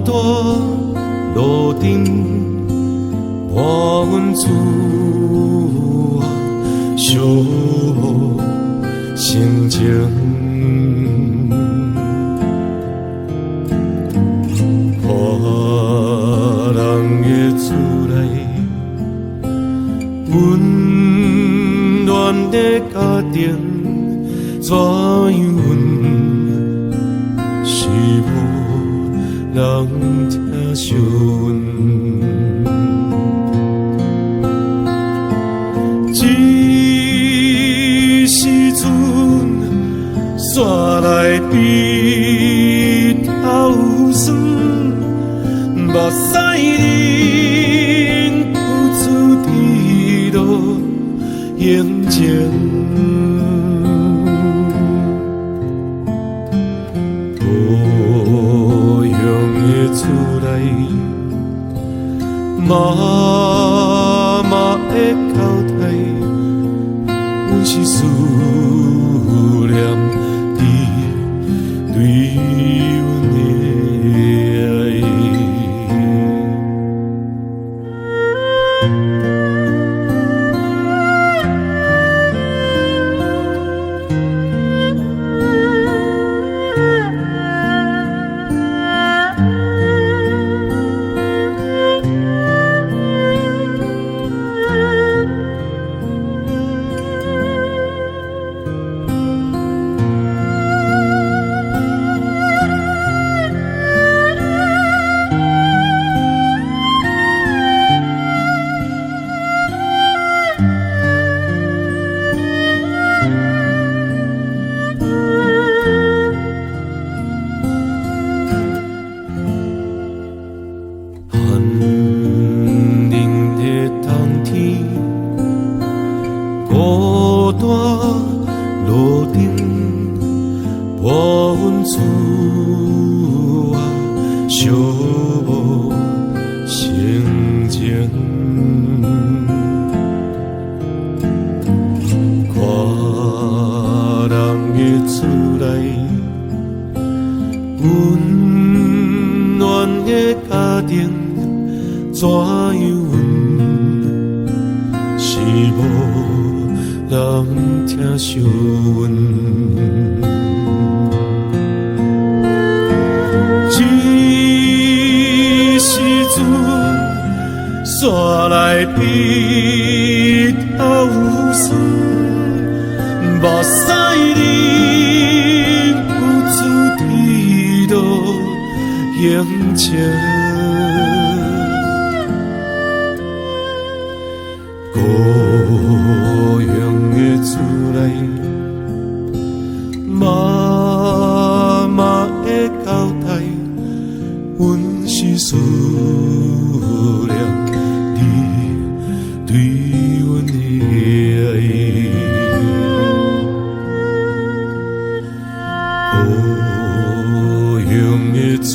大路顶，伴阮自我相互成情。看人的厝内温暖的家庭，怎样阮是无人听惜阮？这时阵山内比头酸，目屎忍不住滴落眼前。故乡的厝内，妈妈的交代，阮是思念你对阮的爱。孤单路顶，伴阮自我相互成情。看人的厝内温暖的家庭，怎样阮是无人听惜阮？这时阵山内比头酸，目屎忍不住滴落眼前。故乡的厝内，妈妈的交代，阮是思念你对阮的爱。故乡的厝